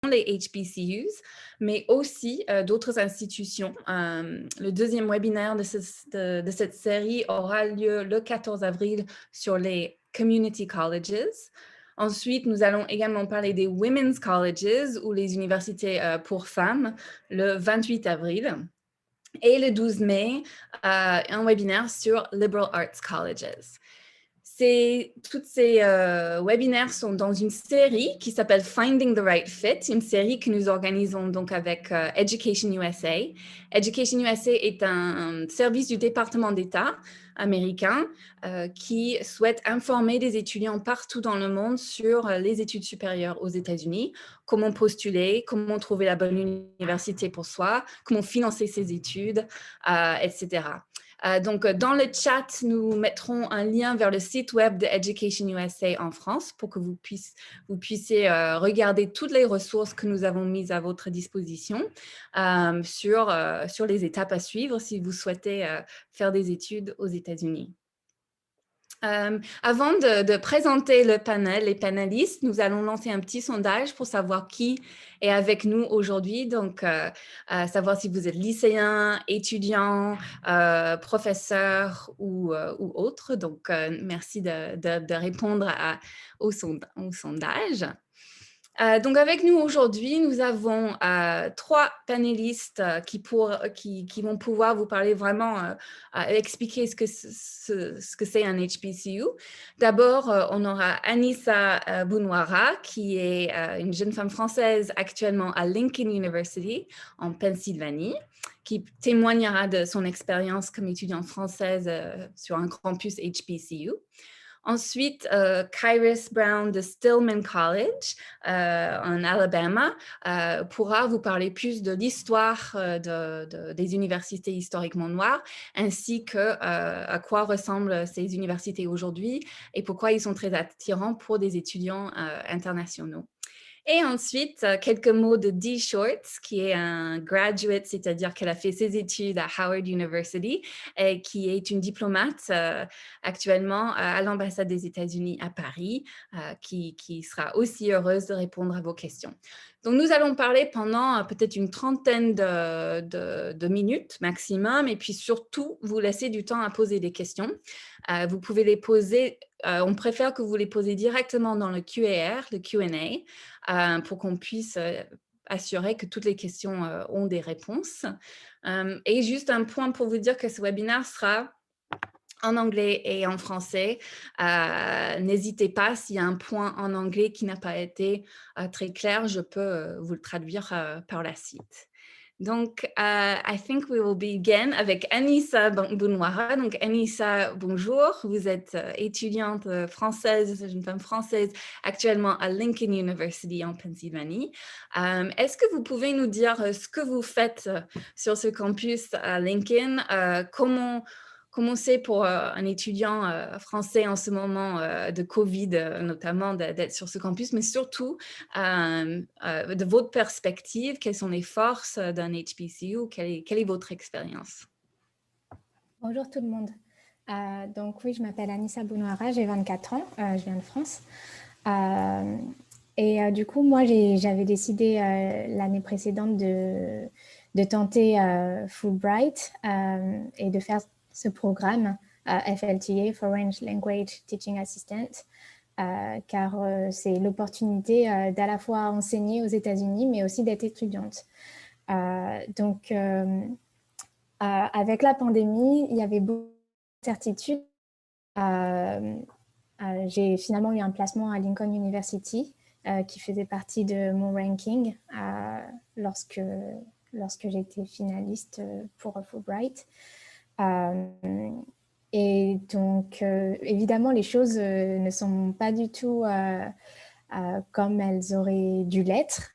les HBCUs, mais aussi d'autres institutions. Le deuxième webinaire de cette série aura lieu le 14 avril sur les community colleges. Ensuite, nous allons également parler des women's colleges ou les universités pour femmes le 28 avril. Et le 12 mai, un webinaire sur liberal arts colleges. Toutes ces webinaires sont dans une série qui s'appelle Finding the Right Fit, une série que nous organisons donc avec Education USA. Education USA est un service du département d'État américain qui souhaite informer des étudiants partout dans le monde sur les études supérieures aux États-Unis, comment postuler, comment trouver la bonne université pour soi, comment financer ses études, etc. Donc, dans le chat, nous mettrons un lien vers le site web de Education USA en France pour que vous puissiez regarder toutes les ressources que nous avons mises à votre disposition sur les étapes à suivre si vous souhaitez faire des études aux États-Unis. Avant de présenter le panel, les panélistes, nous allons lancer un petit sondage pour savoir qui est avec nous aujourd'hui. Donc, savoir si vous êtes lycéen, étudiant, professeur ou autre. Donc, merci de répondre au sondage. Donc, avec nous aujourd'hui, nous avons 3 panélistes qui vont pouvoir vous parler vraiment, expliquer ce que c'est un HBCU. D'abord, on aura Anissa Bounouara, qui est une jeune femme française actuellement à Lincoln University, en Pennsylvanie, qui témoignera de son expérience comme étudiante française sur un campus HBCU. Ensuite, Kairos Brown de Stillman College en Alabama pourra vous parler plus de l'histoire des universités historiquement noires, ainsi que à quoi ressemblent ces universités aujourd'hui et pourquoi ils sont très attirants pour des étudiants internationaux. Et ensuite, quelques mots de Dee Shorts, qui est un graduate, c'est-à-dire qu'elle a fait ses études à Howard University et qui est une diplomate actuellement à l'ambassade des États-Unis à Paris, qui sera aussi heureuse de répondre à vos questions. Donc, nous allons parler pendant peut-être une trentaine de minutes maximum et puis surtout, vous laisser du temps à poser des questions. Vous pouvez les poser, on préfère que vous les posez directement dans le Q&A, pour qu'on puisse assurer que toutes les questions ont des réponses. Et juste un point pour vous dire que ce webinaire sera en anglais et en français. N'hésitez pas, s'il y a un point en anglais qui n'a pas été très clair, je peux vous le traduire par la suite. Donc, I think we will begin avec Anissa Bounouara. Donc, Anissa, bonjour. Vous êtes étudiante française, une femme française, actuellement à Lincoln University en Pennsylvanie. Est-ce que vous pouvez nous dire ce que vous faites sur ce campus à Lincoln? Comment c'est pour un étudiant français en ce moment de Covid, notamment, d'être sur ce campus, mais surtout, de votre perspective, quelles sont les forces d'un HBCU? Quelle est votre expérience? Bonjour tout le monde. Donc oui, je m'appelle Anissa Bounouara, j'ai 24 ans, je viens de France. Du coup, moi, j'avais décidé l'année précédente de tenter Fulbright et de faire ce programme FLTA, Foreign Language Teaching Assistant, car c'est l'opportunité d'à la fois enseigner aux États-Unis, mais aussi d'être étudiante. Avec la pandémie, il y avait beaucoup d'incertitudes. J'ai finalement eu un placement à Lincoln University qui faisait partie de mon ranking lorsque j'étais finaliste pour Fulbright. Et donc, évidemment, les choses ne sont pas du tout comme elles auraient dû l'être.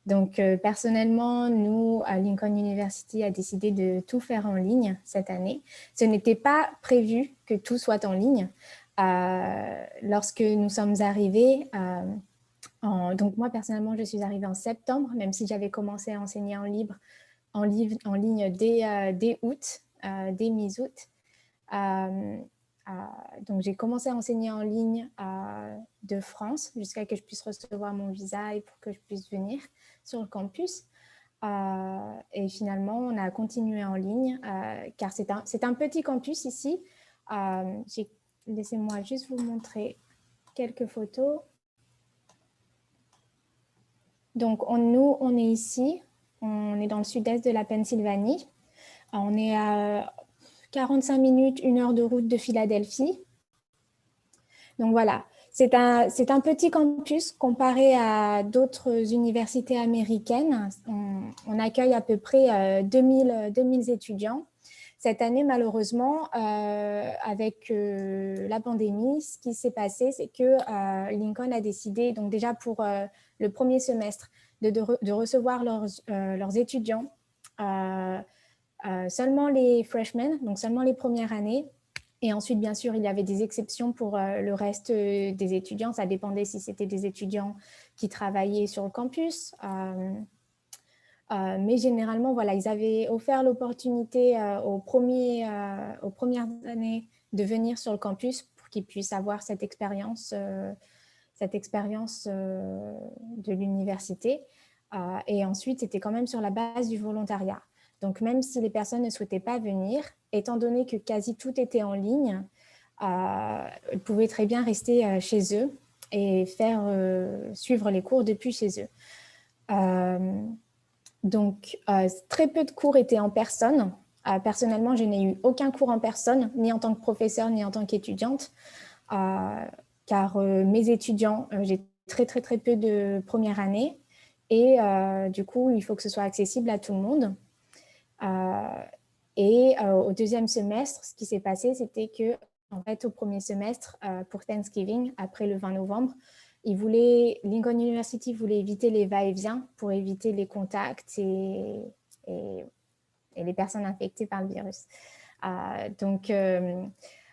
Donc, personnellement, nous, à Lincoln University, a décidé de tout faire en ligne cette année. Ce n'était pas prévu que tout soit en ligne. Lorsque nous sommes arrivés, donc moi, personnellement, je suis arrivée en septembre, même si j'avais commencé à enseigner en ligne dès août, dès mi-août. Donc, j'ai commencé à enseigner en ligne de France jusqu'à ce que je puisse recevoir mon visa et pour que je puisse venir sur le campus. Et finalement, on a continué en ligne car c'est un petit campus ici. Laissez-moi juste vous montrer quelques photos. Donc, nous, on est ici. On est dans le sud-est de la Pennsylvanie. On est à 45 minutes, 1 heure de route de Philadelphie. Donc, voilà. C'est un petit campus comparé à d'autres universités américaines. On accueille à peu près 2000 étudiants. Cette année, malheureusement, avec la pandémie, ce qui s'est passé, c'est que Lincoln a décidé, donc déjà pour le premier semestre, de recevoir leurs étudiants, seulement les freshmen, donc seulement les premières années. Et ensuite, bien sûr, il y avait des exceptions pour le reste des étudiants. Ça dépendait si c'était des étudiants qui travaillaient sur le campus. Mais généralement, voilà, ils avaient offert l'opportunité aux premières années de venir sur le campus pour qu'ils puissent avoir cette expérience de l'université. Et ensuite, c'était quand même sur la base du volontariat. Donc, même si les personnes ne souhaitaient pas venir, étant donné que quasi tout était en ligne, ils pouvaient très bien rester chez eux et suivre les cours depuis chez eux. Donc, très peu de cours étaient en personne. Personnellement, je n'ai eu aucun cours en personne, ni en tant que professeure, ni en tant qu'étudiante, car mes étudiants, j'ai très peu de première année et du coup, il faut que ce soit accessible à tout le monde. Au deuxième semestre, ce qui s'est passé, c'était que, en fait, au premier semestre, pour Thanksgiving, après le 20 novembre, Lincoln University voulait éviter les va-et-vient pour éviter les contacts et les personnes infectées par le virus. Donc,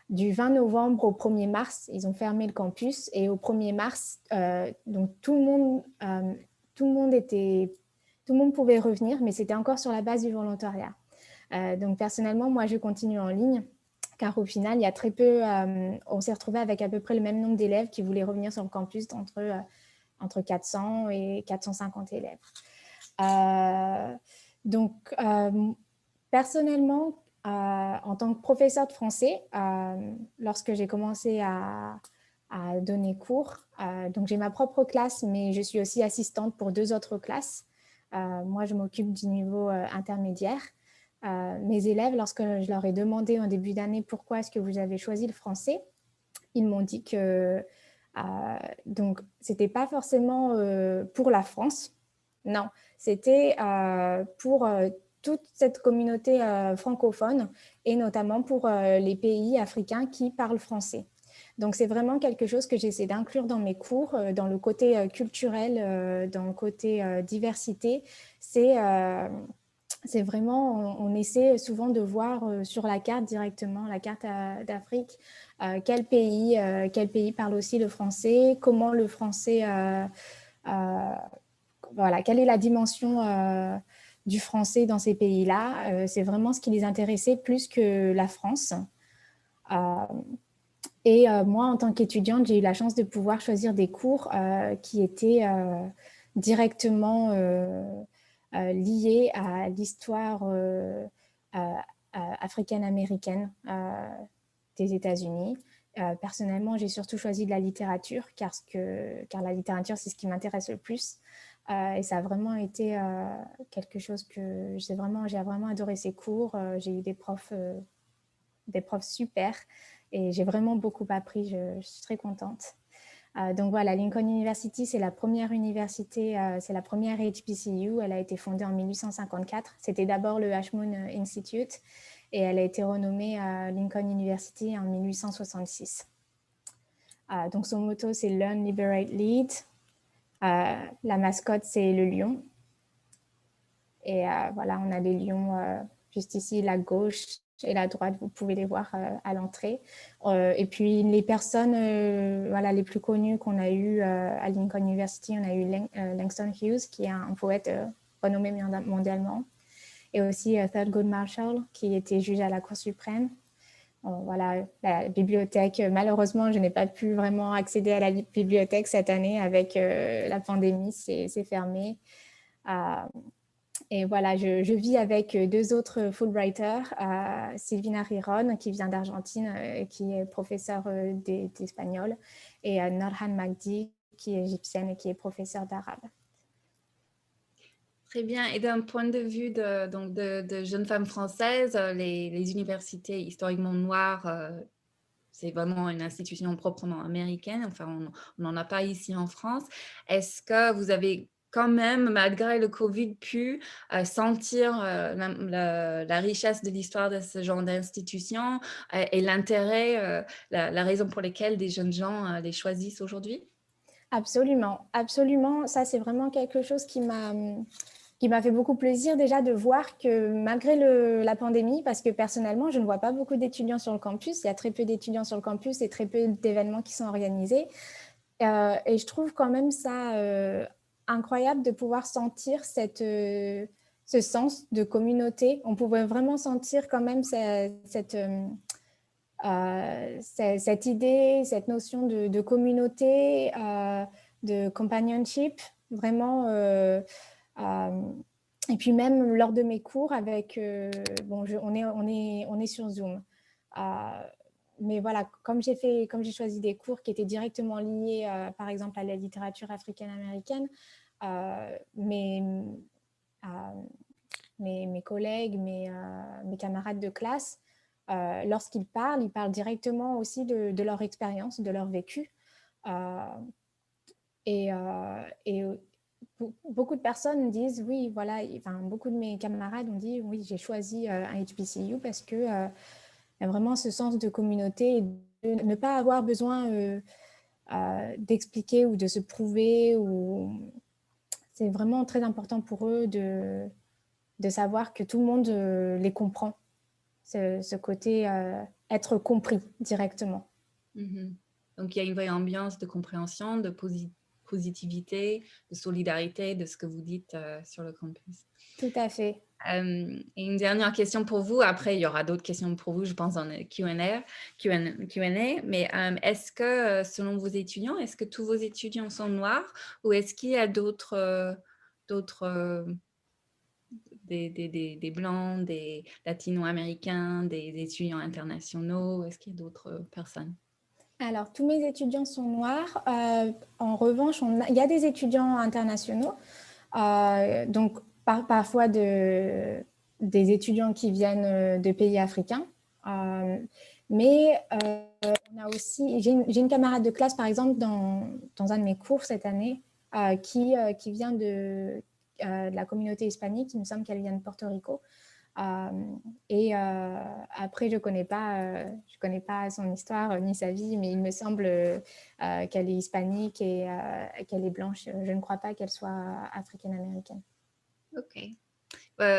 du 20 novembre au 1er mars, ils ont fermé le campus et au 1er mars, donc tout le monde pouvait revenir, mais c'était encore sur la base du volontariat. Donc, personnellement, moi, je continue en ligne, car au final, il y a très peu, on s'est retrouvé avec à peu près le même nombre d'élèves qui voulaient revenir sur le campus, entre 400 et 450 élèves. Donc, personnellement, en tant que professeure de français, lorsque j'ai commencé à donner cours, donc j'ai ma propre classe, mais je suis aussi assistante pour 2 autres classes. Moi, je m'occupe du niveau intermédiaire. Mes élèves, lorsque je leur ai demandé en début d'année pourquoi est-ce que vous avez choisi le français, ils m'ont dit que donc c'était pas forcément pour la France, non, c'était pour toute cette communauté francophone et notamment pour les pays africains qui parlent français. Donc, c'est vraiment quelque chose que j'essaie d'inclure dans mes cours, dans le côté culturel, dans le côté diversité. C'est vraiment, on essaie souvent de voir sur la carte directement, la carte d'Afrique, quel pays parle aussi le français, comment le français, voilà, quelle est la dimension du français dans ces pays-là. C'est vraiment ce qui les intéressait plus que la France. Et moi, en tant qu'étudiante, j'ai eu la chance de pouvoir choisir des cours qui étaient directement liés à l'histoire africaine-américaine des États-Unis. Personnellement, j'ai surtout choisi de la littérature, car la littérature, c'est ce qui m'intéresse le plus. Et ça a vraiment été quelque chose que j'ai vraiment adoré ces cours. J'ai eu des profs super et j'ai vraiment beaucoup appris. Je suis très contente. Donc voilà, Lincoln University, c'est la première université, c'est la première Hbcu. Elle a été fondée en 1854. C'était d'abord le Ashmoon Institute et elle a été renommée Lincoln University en 1866. Donc son motto, c'est Learn, Liberate, Lead. La mascotte, c'est le lion. Et voilà, on a les lions juste ici, la gauche et la droite, vous pouvez les voir à l'entrée. Et puis, les personnes voilà, les plus connues qu'on a eues à Lincoln University, on a eu Langston Hughes, qui est un poète renommé mondialement, et aussi Thurgood Marshall, qui était juge à la Cour suprême. Voilà, la bibliothèque, malheureusement, je n'ai pas pu vraiment accéder à la bibliothèque cette année avec la pandémie, c'est fermé. Et voilà, je vis avec deux autres Fulbrighters, Sylvina Riron, qui vient d'Argentine, qui est professeure d'espagnol, et Norhan Magdi, qui est égyptienne et qui est professeure d'arabe. Très bien. Et d'un point de vue de jeunes femmes françaises, les universités historiquement noires, c'est vraiment une institution proprement américaine. Enfin, on n'en a pas ici en France. Est-ce que vous avez quand même, malgré le Covid, pu sentir la richesse de l'histoire de ce genre d'institution et l'intérêt, la raison pour laquelle des jeunes gens les choisissent aujourd'hui? Absolument, absolument. Ça, c'est vraiment quelque chose qui m'a fait beaucoup plaisir déjà de voir que malgré la pandémie, parce que personnellement, je ne vois pas beaucoup d'étudiants sur le campus, il y a très peu d'étudiants sur le campus et très peu d'événements qui sont organisés. Et je trouve quand même ça incroyable de pouvoir sentir ce sens de communauté. On pouvait vraiment sentir quand même cette idée, cette notion de communauté, de companionship, vraiment. Et puis même lors de mes cours, on est sur Zoom. Mais voilà, comme j'ai choisi des cours qui étaient directement liés, par exemple, à la littérature africaine-américaine, mes collègues, mes camarades de classe, lorsqu'ils parlent, ils parlent directement aussi de leur expérience, de leur vécu. Et beaucoup de personnes disent, oui, voilà, enfin, beaucoup de mes camarades ont dit, oui, j'ai choisi un Hbcu parce que y a vraiment ce sens de communauté et de ne pas avoir besoin d'expliquer ou de se prouver. C'est vraiment très important pour eux de savoir que tout le monde les comprend. Ce côté être compris directement. Mm-hmm. Donc, il y a une vraie ambiance de compréhension, de positivité, de solidarité de ce que vous dites sur le campus. Tout à fait. Et une dernière question pour vous. Après, il y aura d'autres questions pour vous, je pense, dans le Q&A. Mais est-ce que, selon vos étudiants, est-ce que tous vos étudiants sont noirs ou est-ce qu'il y a d'autres des blancs, des latino-américains, des étudiants internationaux? Est-ce qu'il y a d'autres personnes? Alors, tous mes étudiants sont noirs. En revanche, il y a des étudiants internationaux. Donc, parfois des étudiants qui viennent de pays africains. Mais on a aussi, j'ai une camarade de classe, par exemple, dans un de mes cours cette année, qui vient de la communauté hispanique. Il me semble qu'elle vient de Porto Rico. Après, je connais pas son histoire ni sa vie, mais il me semble qu'elle est hispanique et qu'elle est blanche. Je ne crois pas qu'elle soit africaine-américaine. OK.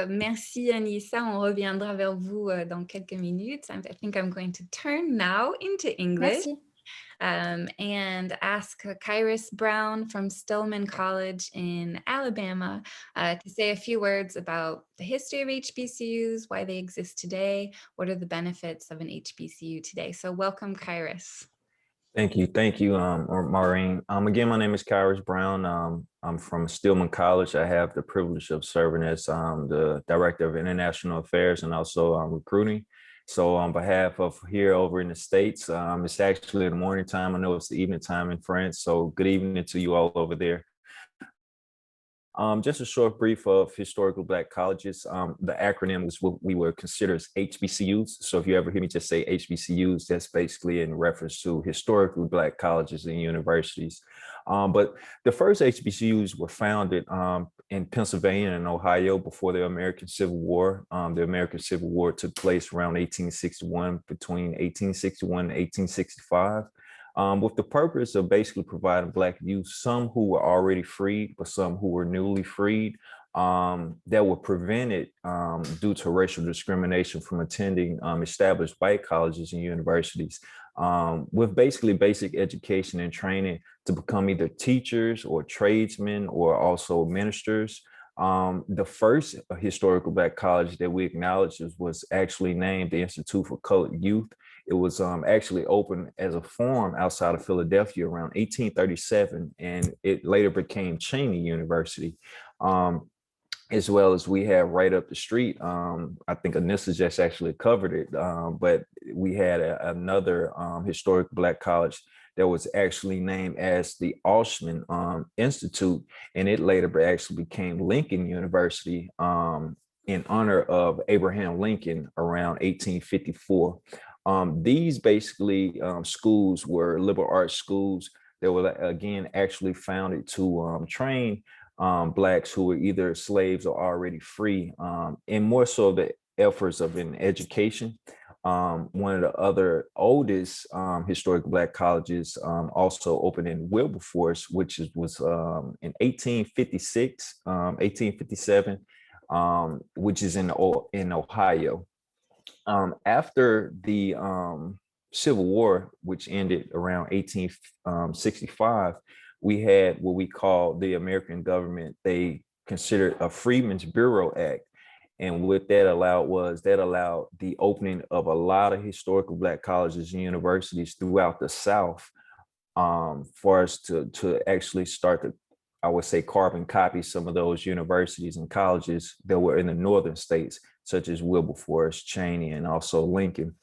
Merci, Anissa. On reviendra vers vous dans quelques minutes. I think I'm going to turn now into English. Merci. And ask Kairos Brown from Stillman College in Alabama to say a few words about the history of HBCUs, why they exist today, what are the benefits of an HBCU today. So welcome, Kairos. Thank you, Maureen. Again, my name is Kairos Brown. I'm from Stillman College. I have the privilege of serving as the Director of International Affairs and also recruiting. So on behalf of here over in the States, it's actually the morning time. I know it's the evening time in France. So good evening to you all over there. Just a short brief of historical Black colleges. The acronym is what we would consider as HBCUs. So if you ever hear me just say HBCUs, that's basically in reference to historically Black colleges and universities. But the first HBCUs were founded in Pennsylvania and Ohio before the American Civil War. The American Civil War took place around 1861, between 1861 and 1865. With the purpose of basically providing Black youth, some who were already freed, but some who were newly freed, that were prevented due to racial discrimination from attending established white colleges and universities, with basically basic education and training to become either teachers or tradesmen or also ministers. The first historical Black college that we acknowledge was actually named the Institute for Colored Youth It was actually opened as a farm outside of Philadelphia around 1837, and it later became Cheney University. As well as we have right up the street, I think Anissa just actually covered it, but we had another historic Black college that was actually named as the Auschman Institute, and it later actually became Lincoln University in honor of Abraham Lincoln around 1854. These basically schools were liberal arts schools that were, again, actually founded to train Blacks who were either slaves or already free, and more so the efforts of an education. One of the other oldest historic Black colleges also opened in Wilberforce, which was in 1856, 1857, which is in Ohio. After the Civil War, which ended around 1865, we had what we call the American government. They considered a Freedmen's Bureau Act. And what that allowed the opening of a lot of historical Black colleges and universities throughout the South, for us to actually start to, I would say, carbon copy some of those universities and colleges that were in the northern states, such as Wilberforce, Cheney, and also Lincoln.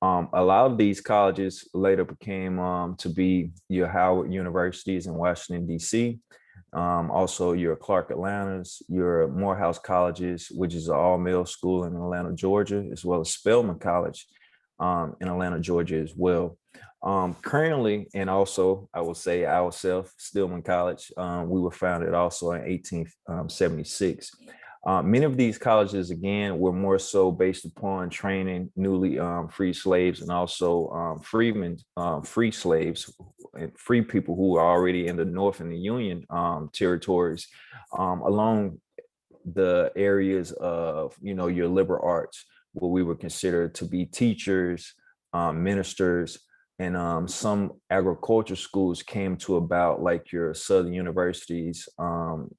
A lot of these colleges later became to be your Howard universities in Washington, D.C., also your Clark Atlantas, your Morehouse colleges, which is an all-male school in Atlanta, Georgia, as well as Spelman College in Atlanta, Georgia as well. Currently, and also I will say ourselves, Stillman College, we were founded also in 1876. Many of these colleges, again, were more so based upon training newly freed slaves and also freedmen, free slaves, and free people who were already in the North and the Union territories, along the areas of, your liberal arts, what we would consider to be teachers, ministers, and some agriculture schools came to about, like your Southern universities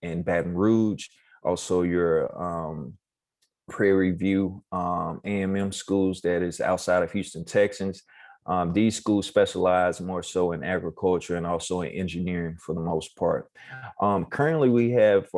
in Baton Rouge, also your Prairie View A&M schools that is outside of Houston, Texas. These schools specialize more so in agriculture and also in engineering for the most part. Currently, we have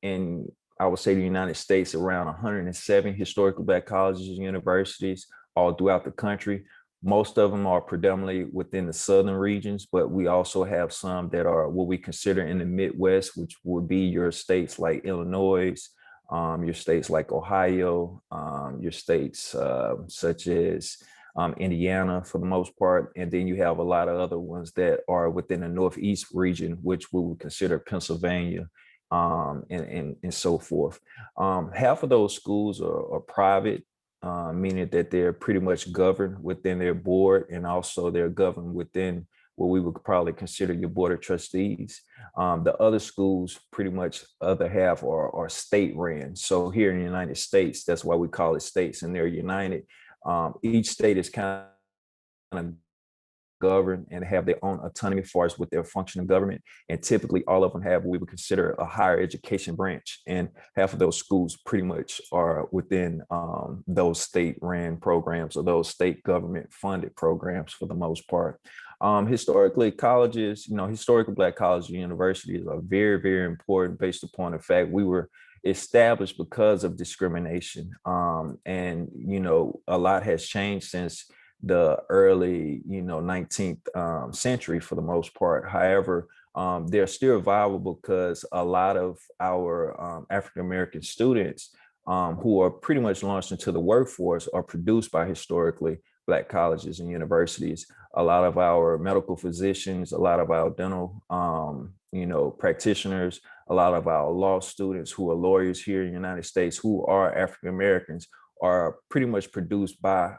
in, I would say, the United States, around 107 historical Black colleges and universities all throughout the country. Most of them are predominantly within the southern regions, but we also have some that are what we consider in the Midwest, which would be your states like Illinois, your states like Ohio, your states such as Indiana for the most part. And then you have a lot of other ones that are within the Northeast region, which we would consider Pennsylvania, and so forth. Half of those schools are private, meaning that they're pretty much governed within their board, and also they're governed within what we would probably consider your board of trustees. The other schools, pretty much other half are state ran. So here in the United States, that's why we call it states, and they're united. Each state is kind of govern and have their own autonomy as far as with their function of government. And typically all of them have what we would consider a higher education branch. And half of those schools pretty much are within those state ran programs or those state government funded programs for the most part. Historically, colleges, historical Black colleges and universities are very, very important based upon the fact we were established because of discrimination. And, a lot has changed since the early, 19th century for the most part. However, they're still viable because a lot of our African-American students who are pretty much launched into the workforce are produced by historically Black colleges and universities. A lot of our medical physicians, a lot of our dental, practitioners, a lot of our law students who are lawyers here in the United States who are African-Americans are pretty much produced by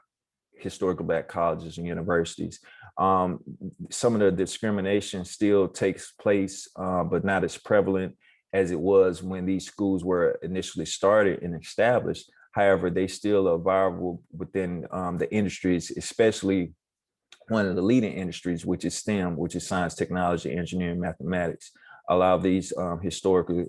historical Black colleges and universities. Some of the discrimination still takes place, but not as prevalent as it was when these schools were initially started and established. However, they still are viable within the industries, especially one of the leading industries, which is STEM, which is science, technology, engineering, mathematics. A lot of these historical,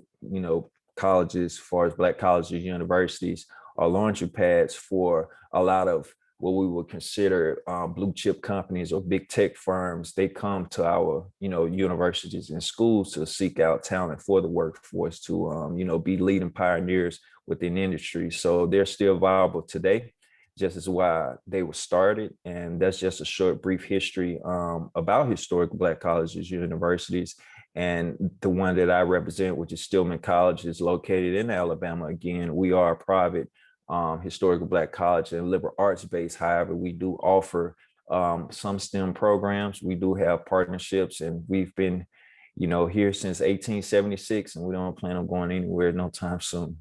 colleges, as far as Black colleges and universities, are launching pads for a lot of what we would consider blue chip companies or big tech firms. They come to our, universities and schools to seek out talent for the workforce to, be leading pioneers within industry. So they're still viable today, just as why they were started. And that's just a short, brief history about historical Black colleges, universities. And the one that I represent, which is Stillman College, is located in Alabama. Again, we are a private historical Black college and liberal arts based. However, we do offer some STEM programs. We do have partnerships, and we've been, here since 1876, and we don't plan on going anywhere no time soon.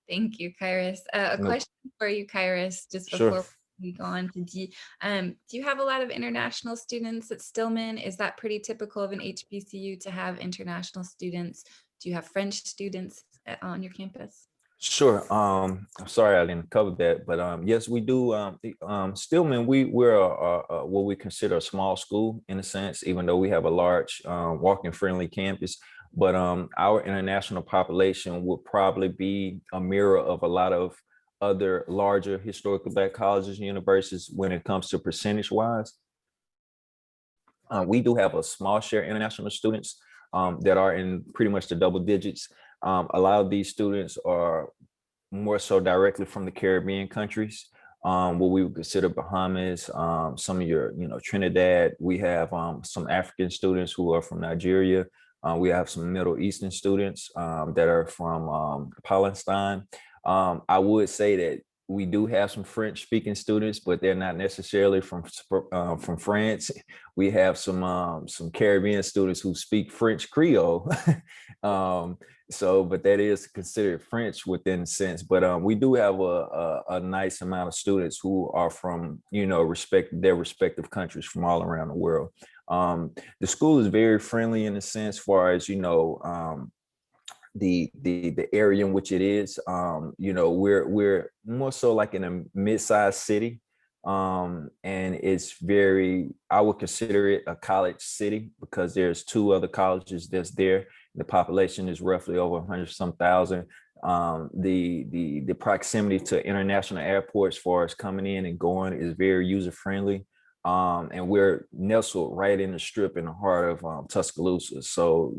Thank you, Kairos. A question for you, Kairos, just before we go on to D. Do you have a lot of international students at Stillman? Is that pretty typical of an HBCU to have international students? Do you have French students on your campus? Sure. I'm sorry I didn't cover that, but yes, we do. Stillman, we're what we consider a small school in a sense, even though we have a large walking friendly campus. But our international population would probably be a mirror of a lot of other larger historical Black colleges and universities when it comes to percentage wise. We do have a small share of international students that are in pretty much the double digits. A lot of these students are more so directly from the Caribbean countries, what we would consider Bahamas, some of your, Trinidad. We have some African students who are from Nigeria. We have some Middle Eastern students that are from Palestine. I would say that we do have some French speaking students, but they're not necessarily from France. We have some Caribbean students who speak French Creole. But that is considered French within a sense. But we do have a nice amount of students who are from, their respective countries from all around the world. The school is very friendly in a sense, as far as, the area in which it is. We're more so like in a mid-sized city, and it's I would consider it a college city because there's 2 other colleges that's there. The population is roughly over 100-some thousand. The proximity to international airports, as far as coming in and going, is very user friendly. And we're nestled right in the strip in the heart of Tuscaloosa. So,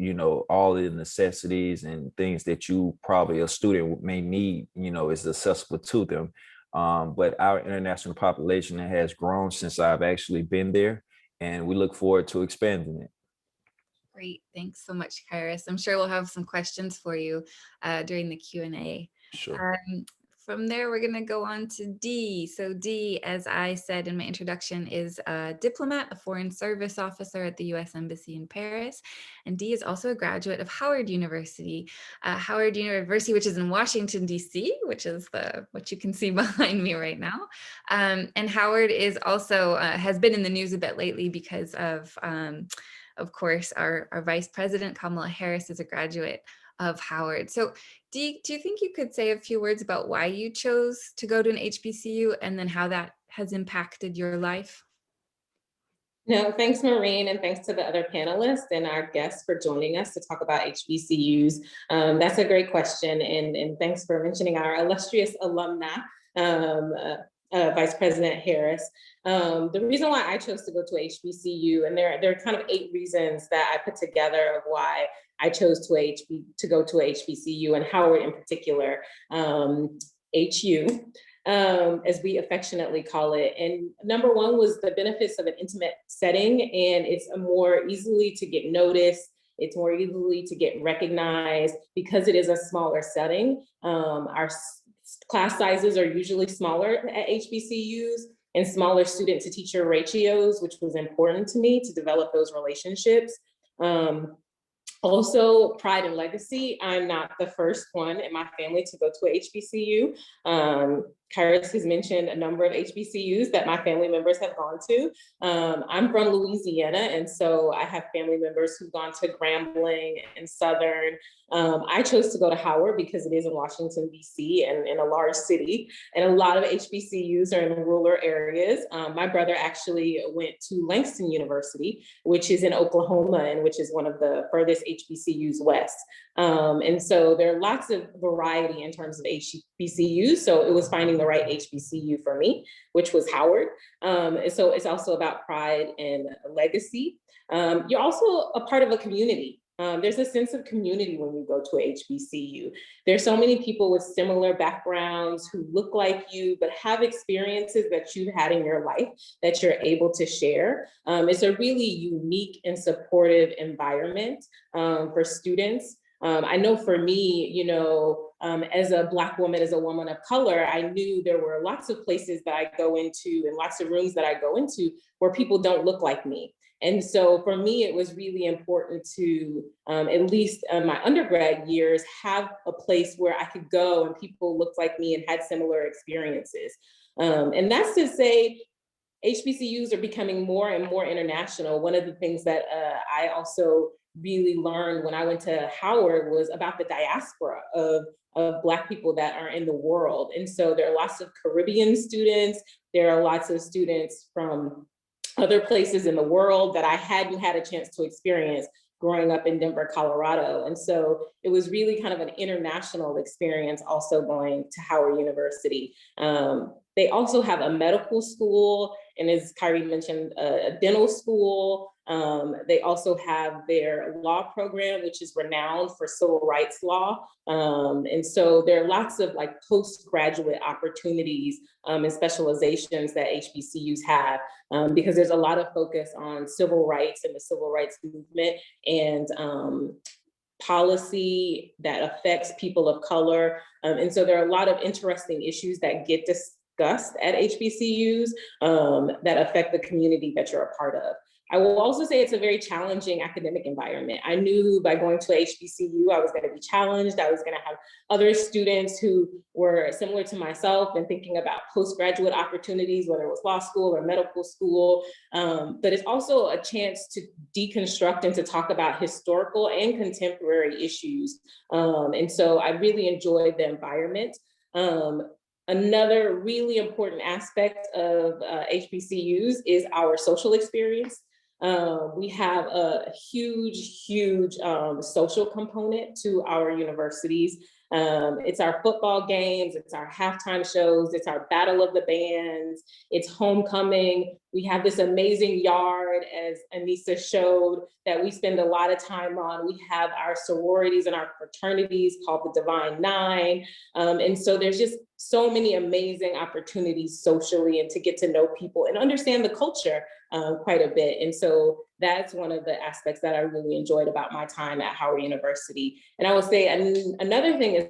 all the necessities and things that you probably a student may need, is accessible to them. But our international population has grown since I've actually been there, and we look forward to expanding it. Great. Thanks so much, Kairos. I'm sure we'll have some questions for you during the Q&A. Sure. From there, we're going to go on to D. So D, as I said in my introduction, is a diplomat, a foreign service officer at the U.S. Embassy in Paris. And D is also a graduate of Howard University. Howard University, which is in Washington, D.C., which is what you can see behind me right now. And Howard is also, has been in the news a bit lately because of course, our Vice President, Kamala Harris, is a graduate of Howard. So do you think you could say a few words about why you chose to go to an HBCU and then how that has impacted your life? No, thanks, Maureen, and thanks to the other panelists and our guests for joining us to talk about HBCUs. That's a great question, and thanks for mentioning our illustrious alumna, Vice President Harris. The reason why I chose to go to HBCU, and there are kind of 8 reasons that I put together of why I chose to go to a HBCU, and Howard in particular, HU, as we affectionately call it. And number 1 was the benefits of an intimate setting, and it's more easily to get noticed. It's more easily to get recognized because it is a smaller setting. Our class sizes are usually smaller at HBCUs, and smaller student to teacher ratios, which was important to me to develop those relationships. Also, pride and legacy. I'm not the first one in my family to go to a HBCU. Kairos has mentioned a number of HBCUs that my family members have gone to. I'm from Louisiana, and so I have family members who've gone to Grambling and Southern. I chose to go to Howard because it is in Washington, D.C. and in a large city, and a lot of HBCUs are in rural areas. My brother actually went to Langston University, which is in Oklahoma, and which is one of the furthest HBCUs west. And so there are lots of variety in terms of HBCUs. So it was finding the right HBCU for me, which was Howard. And so it's also about pride and legacy. You're also a part of a community. There's a sense of community when you go to a HBCU. There's so many people with similar backgrounds who look like you, but have experiences that you've had in your life that you're able to share. It's a really unique and supportive environment for students. I know for me, you know, as a Black woman, as a woman of color, I knew there were lots of places that I go into and lots of rooms that I go into where people don't look like me. And so for me, it was really important to, at least in my undergrad years, have a place where I could go and people looked like me and had similar experiences. And that's to say, HBCUs are becoming more and more international. One of the things that I also really learned when I went to Howard was about the diaspora of Black people that are in the world. And so there are lots of Caribbean students. There are lots of students from other places in the world that I hadn't had a chance to experience growing up in Denver, Colorado. And so it was really kind of an international experience also going to Howard University. They also have a medical school, and as Kyrie mentioned, a dental school. They also have their law program, which is renowned for civil rights law. And so there are lots of like postgraduate opportunities and specializations that HBCUs have, because there's a lot of focus on civil rights and the civil rights movement and policy that affects people of color. And so there are a lot of interesting issues that get discussed at HBCUs that affect the community that you're a part of. I will also say it's a very challenging academic environment. I knew by going to HBCU, I was going to be challenged. I was going to have other students who were similar to myself and thinking about postgraduate opportunities, whether it was law school or medical school. But it's also a chance to deconstruct and to talk about historical and contemporary issues. And so I really enjoyed the environment. Another really important aspect of HBCUs is our social experience. We have a huge social component to our universities. It's our football games, it's our halftime shows, it's our battle of the bands, it's homecoming. We have this amazing yard, as Anissa showed, that we spend a lot of time on. We have our sororities and our fraternities called the Divine Nine. And so there's just so many amazing opportunities socially and to get to know people and understand the culture quite a bit. And so that's one of the aspects that I really enjoyed about my time at Howard University. And I would say another thing is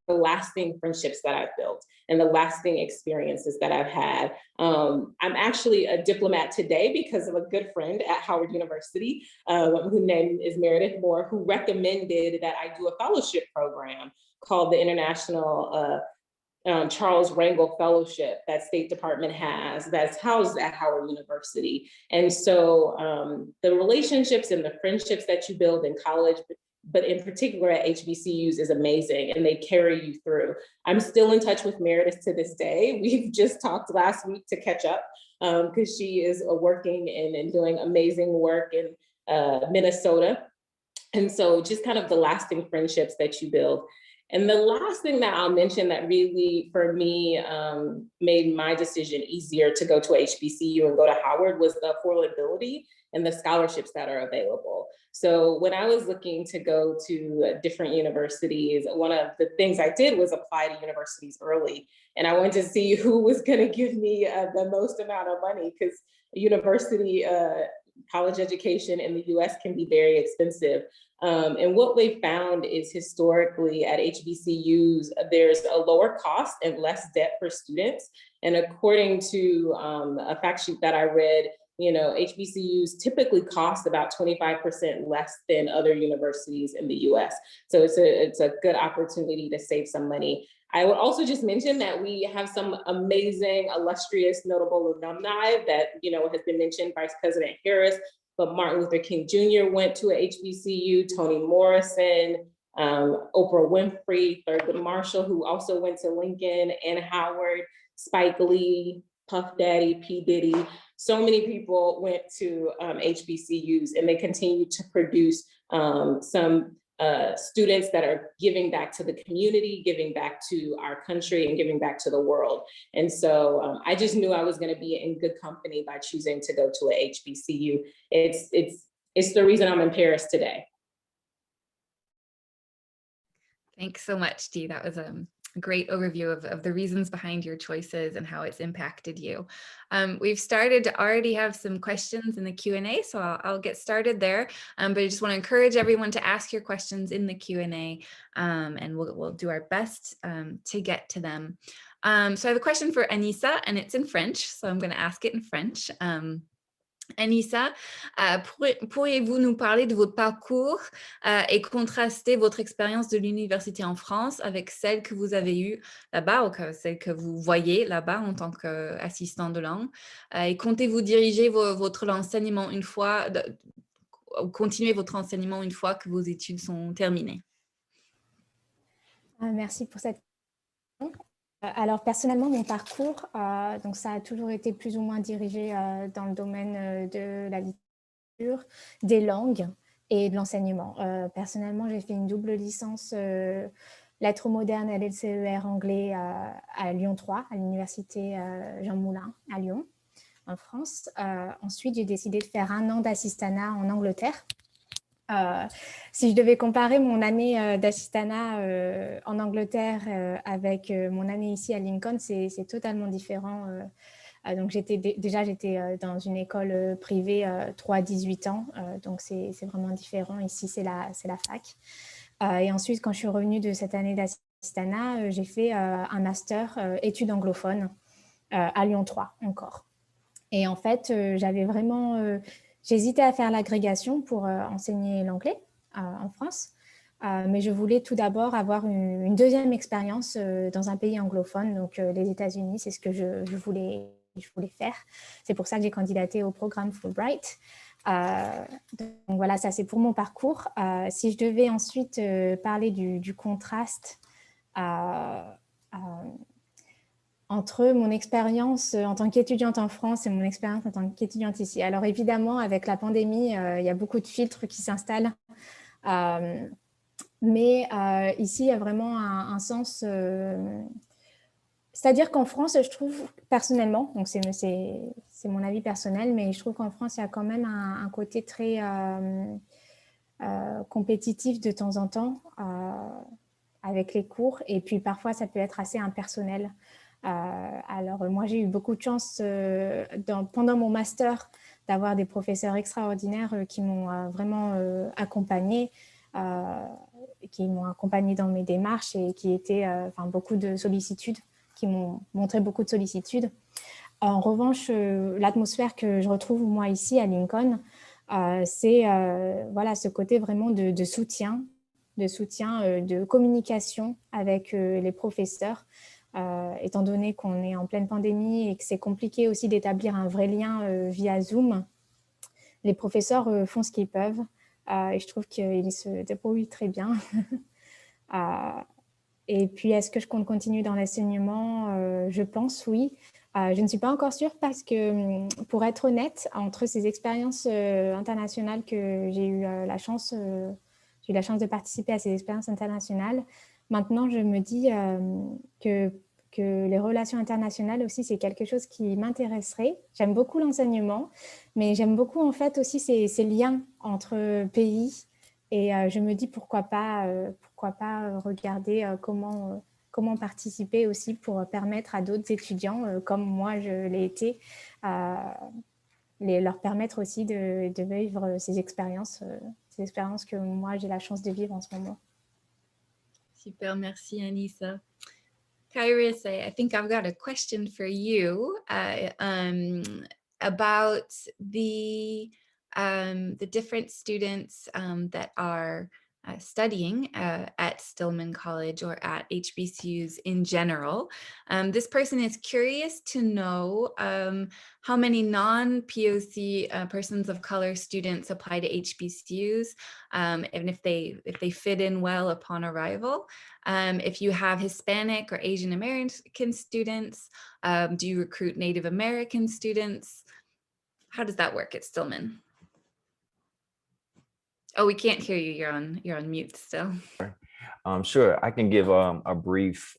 the lasting friendships that I've built and the lasting experiences that I've had. I'm actually a diplomat today because of a good friend at Howard University, whose name is Meredith Moore, who recommended that I do a fellowship program called the International Charles Rangel Fellowship that State Department has, that's housed at Howard University. And so the relationships and the friendships that you build in college, but in particular at HBCUs, is amazing, and they carry you through. I'm still in touch with Meredith to this day. We've just talked last week to catch up because she is working and doing amazing work in Minnesota. And so just kind of the lasting friendships that you build. And the last thing that I'll mention that really, for me, made my decision easier to go to HBCU and go to Howard was the affordability and the scholarships that are available. So when I was looking to go to different universities, one of the things I did was apply to universities early. And I wanted to see who was going to give me the most amount of money, because university college education in the US can be very expensive. And what we found is historically at HBCUs, there's a lower cost and less debt for students. And according to a fact sheet that I read, You know, HBCUs typically cost about 25% less than other universities in the US. So it's a good opportunity to save some money. I would also just mention that we have some amazing, illustrious, notable alumni that, you know, has been mentioned, Vice President Harris, but Martin Luther King Jr. went to a HBCU, Toni Morrison, Oprah Winfrey, Thurgood Marshall, who also went to Lincoln, and Howard, Spike Lee, Puff Daddy, P. Diddy. So many people went to HBCUs, and they continue to produce some students that are giving back to the community, giving back to our country, and giving back to the world. And so I just knew I was going to be in good company by choosing to go to a HBCU. It's the reason I'm in Paris today. Thanks so much, Dee. That was a great overview of the reasons behind your choices and how it's impacted you. We've started to already have some questions in the Q&A, so I'll get started there. But I just want to encourage everyone to ask your questions in the Q&A, and we'll do our best to get to them. So I have a question for Anissa, and it's in French, so I'm going to ask it in French. Anissa, pourriez-vous nous parler de votre parcours et contraster votre expérience de l'université en France avec celle que vous avez eue là-bas ou celle que vous voyez là-bas en tant qu'assistant de langue? Et comptez-vous diriger votre enseignement une fois, continuer votre enseignement une fois que vos études sont terminées? Merci pour cette question. Alors, personnellement, mon parcours, donc ça a toujours été plus ou moins dirigé dans le domaine de la littérature, des langues et de l'enseignement. Personnellement, j'ai fait une double licence lettres modernes et LCER anglais à Lyon 3, à l'université Jean Moulin à Lyon, en France. Ensuite, j'ai décidé de faire 1 an d'assistanat en Angleterre. Si je devais comparer mon année d'assistanat en Angleterre avec mon année ici à Lincoln, c'est totalement différent. Donc j'étais dans une école privée 3-18 ans, donc c'est vraiment différent. Ici, c'est la fac. Et ensuite, quand je suis revenue de cette année d'assistanat, j'ai fait un master études anglophones à Lyon 3 encore. Et en fait, j'avais vraiment... J'hésitais à faire l'agrégation pour enseigner l'anglais en France, mais je voulais tout d'abord avoir une deuxième expérience dans un pays anglophone, donc les États-Unis, c'est ce que je voulais faire. C'est pour ça que j'ai candidaté au programme Fulbright. Donc voilà, ça c'est pour mon parcours. Si je devais ensuite parler du contraste entre mon expérience en tant qu'étudiante en France et mon expérience en tant qu'étudiante ici. Alors évidemment, avec la pandémie, il y a beaucoup de filtres qui s'installent. Mais ici, il y a vraiment un sens... C'est-à-dire qu'en France, je trouve personnellement, donc c'est mon avis personnel, mais je trouve qu'en France, il y a quand même un côté très compétitif de temps en temps avec les cours. Et puis parfois, ça peut être assez impersonnel. Alors moi j'ai eu beaucoup de chance pendant mon master d'avoir des professeurs extraordinaires qui m'ont vraiment accompagnée, qui m'ont accompagnée dans mes démarches et qui étaient beaucoup de sollicitude, qui m'ont montré beaucoup de sollicitude. En revanche, l'atmosphère que je retrouve moi ici à Lincoln, c'est voilà, ce côté vraiment de soutien, de communication avec les professeurs. Étant donné qu'on est en pleine pandémie et que c'est compliqué aussi d'établir un vrai lien via Zoom, les professeurs font ce qu'ils peuvent et je trouve qu'ils se débrouillent très bien. Et puis, est-ce que je compte continuer dans l'enseignement? Je pense oui. Je ne suis pas encore sûre parce que, pour être honnête, entre ces expériences internationales que j'ai eu la chance de participer à ces expériences internationales, maintenant, je me dis que les relations internationales aussi, c'est quelque chose qui m'intéresserait. J'aime beaucoup l'enseignement, mais j'aime beaucoup en fait aussi ces liens entre pays. Et je me dis pourquoi pas regarder comment participer aussi pour permettre à d'autres étudiants, comme moi je l'ai été, leur permettre aussi de vivre ces expériences que moi j'ai la chance de vivre en ce moment. Super, merci Anissa. Kairos, I think I've got a question for you. about the different students that are studying at Stillman College or at HBCUs in general. This person is curious to know how many non-POC persons of color students apply to HBCUs, and if they fit in well upon arrival. If you have Hispanic or Asian American students, do you recruit Native American students? How does that work at Stillman? Oh, we can't hear you. You're on mute still. Sure, I can give a brief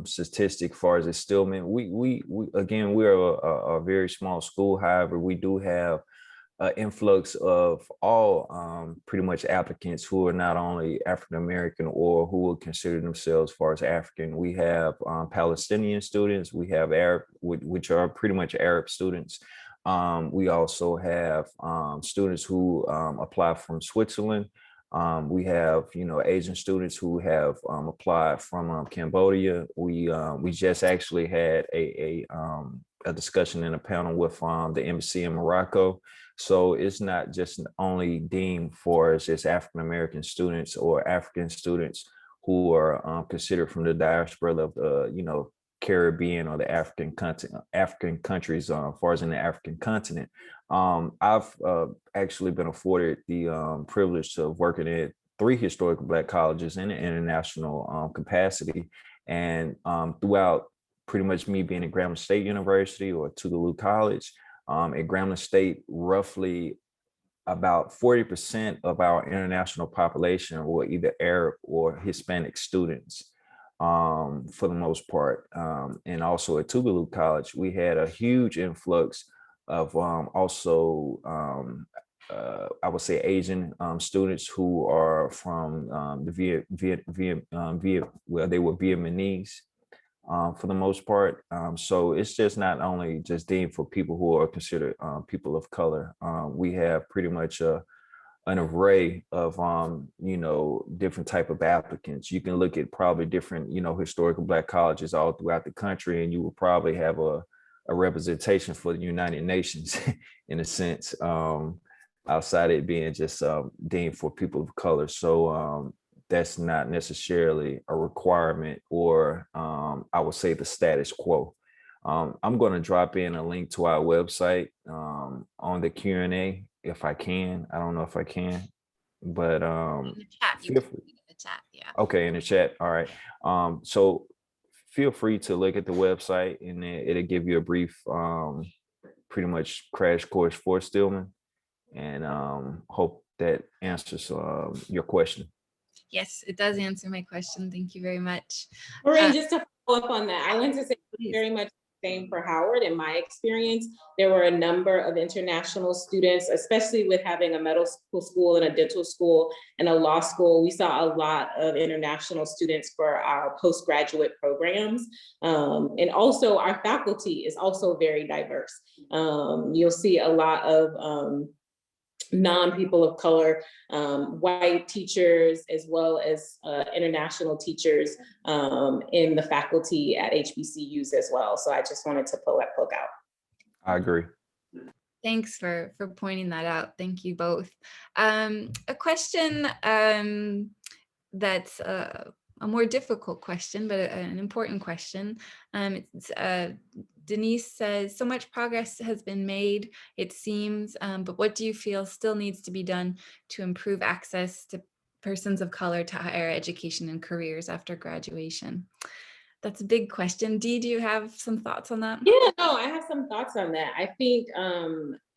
statistic as far as at Stillman. We again, we're a very small school. However, we do have an influx of all pretty much applicants who are not only African American or who will consider themselves as far as African. We have Palestinian students. We have Arab, which are pretty much Arab students. We also have students who apply from Switzerland. We have, Asian students who have applied from Cambodia. We just actually had a discussion in a panel with the embassy in Morocco. So it's not just only deemed for as just African American students or African students who are considered from the diaspora of the Caribbean or the African countries, as far as in the African continent. I've actually been afforded the privilege of working at 3 historical Black colleges in an international capacity. And throughout pretty much me being at Grambling State University or Tougaloo College, at Grambling State, roughly about 40% of our international population were either Arab or Hispanic students. For the most part. And also at Tougaloo College, we had a huge influx of also, I would say, Asian students who are from they were Vietnamese for the most part. So it's just not only just deemed for people who are considered people of color. We have pretty much an array of different type of applicants. You can look at probably different historical Black colleges all throughout the country, and you will probably have a representation for the United Nations in a sense, outside it being just deemed for people of color. So that's not necessarily a requirement, or I would say the status quo. I'm going to drop in a link to our website on the Q&A if I can. I don't know if I can, but In the chat, you can put it in the chat, yeah. Okay, in the chat. All right. So feel free to look at the website, and it'll give you a brief, pretty much crash course for Stillman, and hope that answers your question. Yes, it does answer my question. Thank you very much. Maureen, just to follow up on that, I want to say Please. very much the same for Howard. In my experience, there were a number of international students, especially with having a medical school and a dental school and a law school. We saw a lot of international students for our postgraduate programs. And also our faculty is also very diverse. You'll see a lot of non-people of color, white teachers, as well as international teachers in the faculty at HBCUs as well. So I just wanted to pull that plug out. I agree. Thanks for pointing that out. Thank you both. A question that's a more difficult question, but an important question. Denise says, so much progress has been made, it seems, but what do you feel still needs to be done to improve access to persons of color to higher education and careers after graduation? That's a big question. Dee, do you have some thoughts on that? Yeah, no, I have some thoughts on that. I think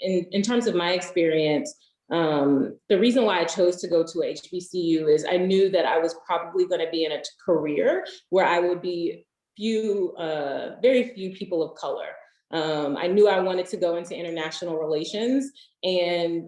in terms of my experience, the reason why I chose to go to a HBCU is I knew that I was probably going to be in a career where I would be very few people of color. I knew I wanted to go into international relations, and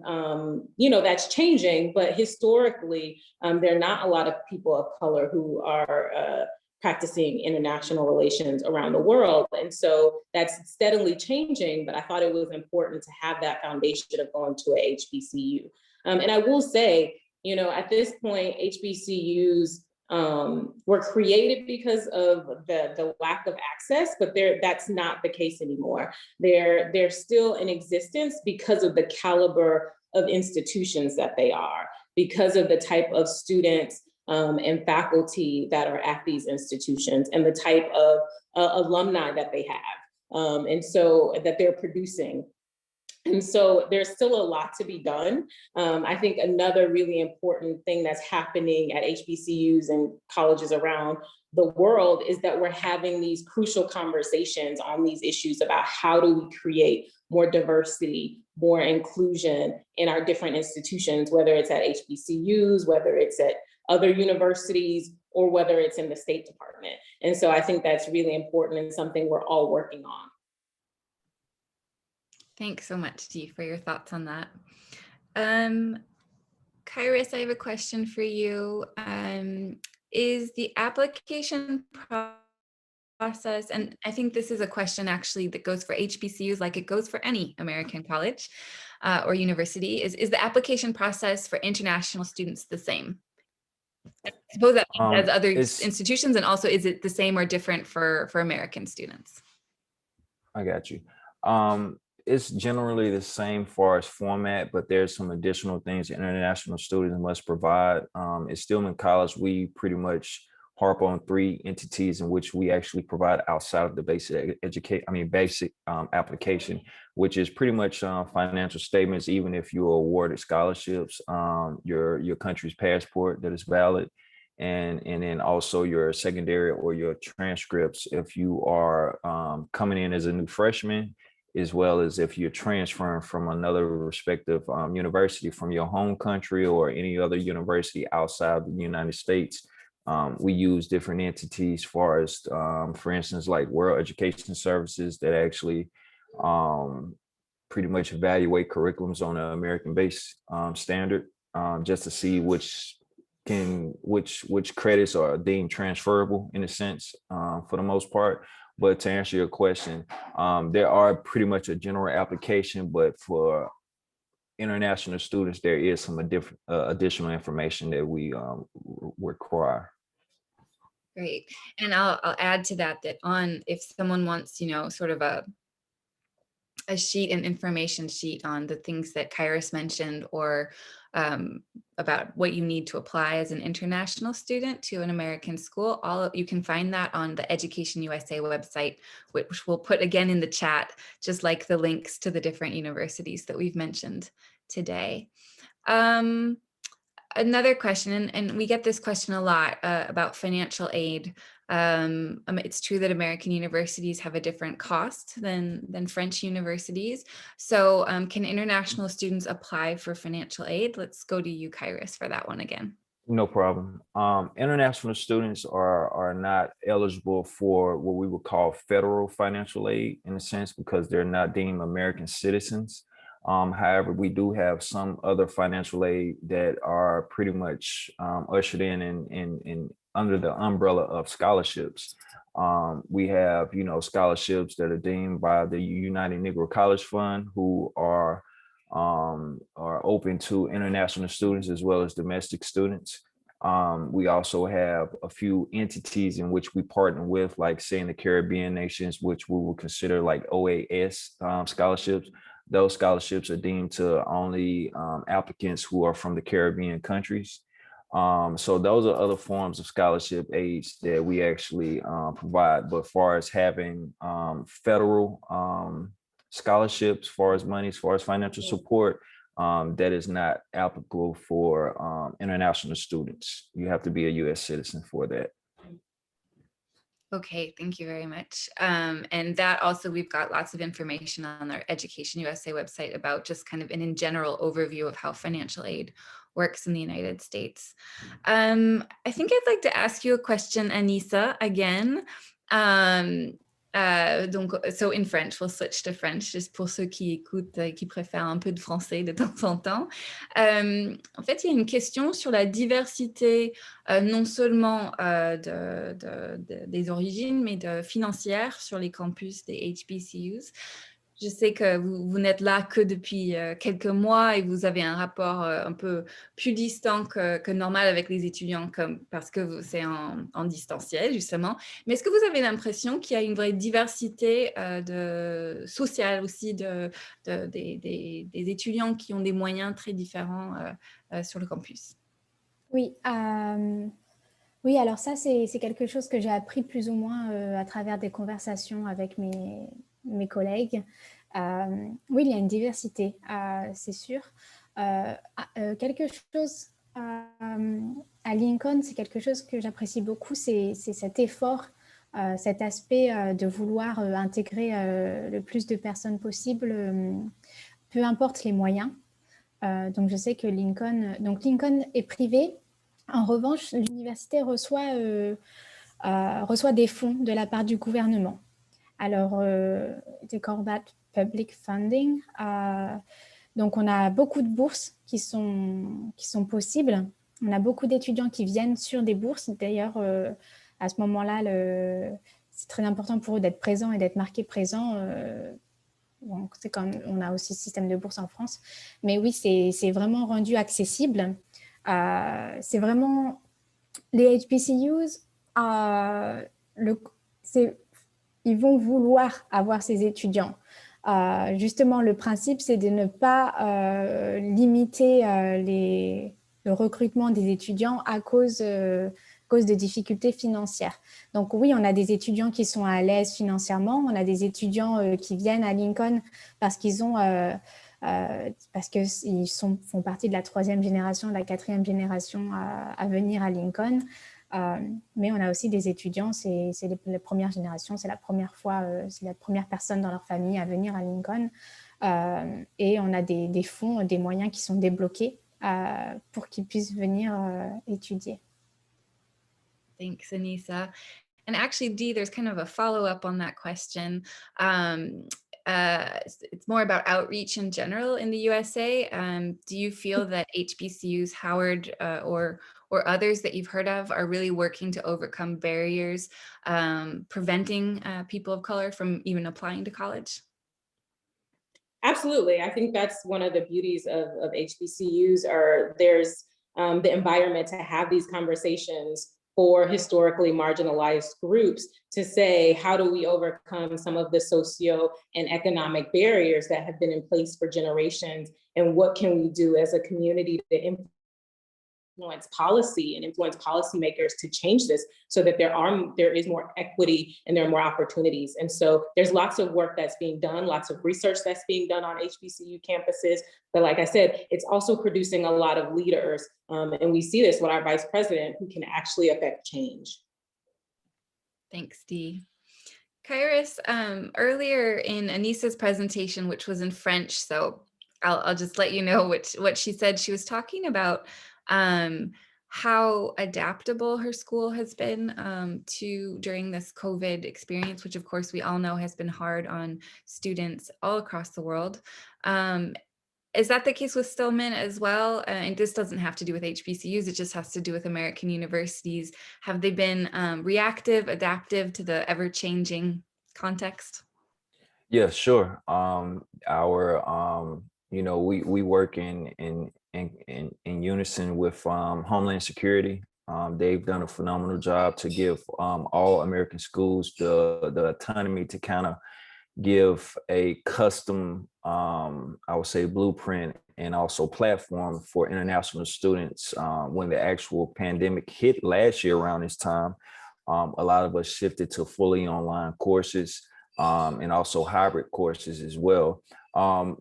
that's changing, but historically, there are not a lot of people of color who are practicing international relations around the world. And so that's steadily changing, but I thought it was important to have that foundation of going to a HBCU. And I will say, at this point, HBCUs were created because of the lack of access, but that's not the case anymore. They're still in existence because of the caliber of institutions that they are, because of the type of students and faculty that are at these institutions and the type of alumni that they have, and so that they're producing. And so there's still a lot to be done. I think another really important thing that's happening at HBCUs and colleges around the world is that we're having these crucial conversations on these issues about how do we create more diversity, more inclusion in our different institutions, whether it's at HBCUs, whether it's at other universities, or whether it's in the State Department. And so I think that's really important and something we're all working on. Thanks so much, Dee, for your thoughts on that. Kairos, I have a question for you. Is the application process, and I think this is a question actually that goes for HBCUs like it goes for any American college or university, is the application process for international students the same? I suppose that as other institutions, and also is it the same or different for American students? I got you. It's generally the same far as format, but there's some additional things international students must provide. At Stillman College, we pretty much harp on 3 entities in which we actually provide outside of the basic application, which is pretty much financial statements, even if you are awarded scholarships, your country's passport that is valid, and then also your secondary or your transcripts if you are coming in as a new freshman, as well as if you're transferring from another respective university from your home country or any other university outside the United States. We use different entities for instance, like World Education Services that actually pretty much evaluate curriculums on an American-based standard, just to see which credits are deemed transferable in a sense, for the most part. But to answer your question, there are pretty much a general application, but for international students, there is some additional information that we require. Great. And I'll add to that if someone wants, sort of a sheet, an information sheet on the things that Kairos mentioned, or about what you need to apply as an international student to an American school, you can find that on the Education USA website, which we'll put again in the chat, just like the links to the different universities that we've mentioned today. Another question, and we get this question a lot about financial aid. It's true that American universities have a different cost than French universities. So can international students apply for financial aid? Let's go to you, Kairos, for that one again. No problem. International students are not eligible for what we would call federal financial aid in a sense, because they're not deemed American citizens. However, we do have some other financial aid that are pretty much ushered in under the umbrella of scholarships. We have, scholarships that are deemed by the United Negro College Fund, who are open to international students as well as domestic students. We also have a few entities in which we partner with, like say in the Caribbean nations, which we will consider like OAS scholarships. Those scholarships are deemed to only applicants who are from the Caribbean countries. So those are other forms of scholarship aids that we actually provide. But as far as having federal scholarships, as far as money, as far as financial support, that is not applicable for international students. You have to be a U.S. citizen for that. Okay, thank you very much. And that also, we've got lots of information on our Education USA website about just kind of an in general overview of how financial aid works in the United States. I think I'd like to ask you a question, Anissa, again. So in French, we'll switch to French, juste pour ceux qui écoutent, qui préfèrent un peu de français de temps en temps. En fait, il y a une question sur la diversité, non seulement des origines, mais financières sur les campus des HBCUs. Je sais que vous n'êtes là que depuis quelques mois et vous avez un rapport un peu plus distant que normal avec les étudiants parce que c'est en distanciel, justement. Mais est-ce que vous avez l'impression qu'il y a une vraie diversité sociale aussi des étudiants qui ont des moyens très différents sur le campus? Oui, oui, alors ça, c'est quelque chose que j'ai appris plus ou moins à travers des conversations avec mes collègues. Oui, il y a une diversité, c'est sûr. Quelque chose à Lincoln, c'est quelque chose que j'apprécie beaucoup, c'est cet effort, cet aspect de vouloir intégrer le plus de personnes possible, peu importe les moyens. Donc, je sais que Lincoln est privé. En revanche, l'université reçoit des fonds de la part du gouvernement. Alors, they call that public funding. Donc, on a beaucoup de bourses qui sont possibles. On a beaucoup d'étudiants qui viennent sur des bourses. D'ailleurs, à ce moment-là, c'est très important pour eux d'être présents et d'être marqués présents. Donc, c'est comme on a aussi le système de bourse en France. Mais oui, c'est vraiment rendu accessible. C'est vraiment les HBCUs, ils vont vouloir avoir ces étudiants. Justement, le principe, c'est de ne pas limiter le recrutement des étudiants à cause de difficultés financières. Donc oui, on a des étudiants qui sont à l'aise financièrement, on a des étudiants qui viennent à Lincoln parce qu'ils font partie de la 3e génération, de la 4e génération à venir à Lincoln. Mais on a aussi des étudiants, c'est la première génération, c'est la première fois, c'est la première personne dans leur famille à venir à Lincoln. Et on a des fonds, des moyens qui sont débloqués pour qu'ils puissent venir étudier. Thanks, Anissa. And actually, Dee, there's kind of a follow-up on that question. It's more about outreach in general in the USA. Do you feel that HBCUs, Howard, or others that you've heard of are really working to overcome barriers, preventing people of color from even applying to college? Absolutely. I think that's one of the beauties of HBCUs, there's the environment to have these conversations for historically marginalized groups to say, how do we overcome some of the socio and economic barriers that have been in place for generations? And what can we do as a community to influence policy and influence policymakers to change this so that there is more equity and there are more opportunities. And so there's lots of work that's being done, lots of research that's being done on HBCU campuses. But like I said, it's also producing a lot of leaders. And we see this with our vice president who can actually affect change. Thanks, Dee. Kairos, earlier in Anissa's presentation, which was in French, so I'll just let you know what she said. She was talking about how adaptable her school has been during this COVID experience, which of course we all know has been hard on students all across the world. Is that the case with Stillman as well? And this doesn't have to do with HBCUs, it just has to do with American universities. Have they been reactive, adaptive to the ever-changing context? Yeah, sure. We work in unison with Homeland Security. They've done a phenomenal job to give all American schools the autonomy to kind of give a custom, I would say, blueprint and also platform for international students. When the actual pandemic hit last year around this time, a lot of us shifted to fully online courses and also hybrid courses as well.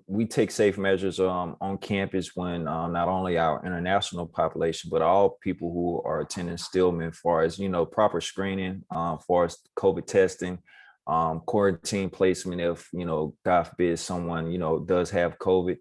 We take safe measures on campus when not only our international population, but all people who are attending Stillman, as far as, proper screening, as far as COVID testing, quarantine placement if, God forbid, someone, does have COVID.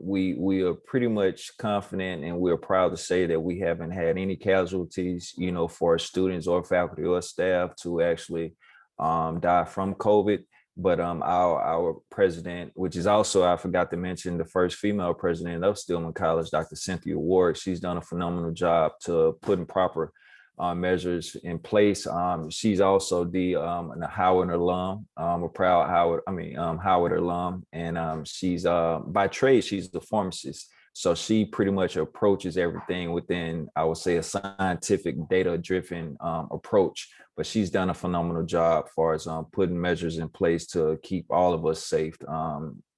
We are pretty much confident, and we're proud to say that we haven't had any casualties, for students or faculty or staff to actually die from COVID. But our president, which is also, I forgot to mention, the first female president of Stillman College, Dr. Cynthia Ward, she's done a phenomenal job to put in proper measures in place. She's also an Howard alum, a proud Howard alum, and she's by trade, she's the pharmacist. So she pretty much approaches everything within, I would say, a scientific, data-driven approach. But she's done a phenomenal job as far as putting measures in place to keep all of us safe,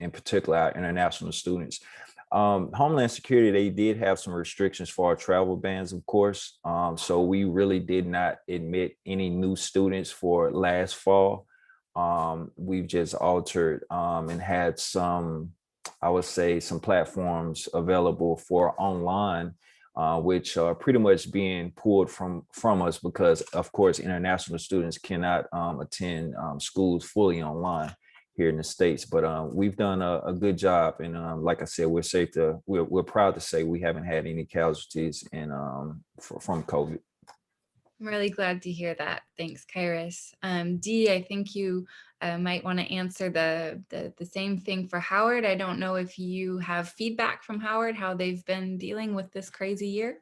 in particular our international students. Homeland Security, they did have some restrictions for our travel bans, of course. So we really did not admit any new students for last fall. We've just altered and had some, I would say, some platforms available for online, which are pretty much being pulled from us because, of course, international students cannot attend schools fully online here in the States. But we've done a good job, and like I said, we're proud to say we haven't had any casualties from COVID. I'm really glad to hear that. Thanks, Kairos. Dee, I think you might want to answer the same thing for Howard. I don't know if you have feedback from Howard, how they've been dealing with this crazy year.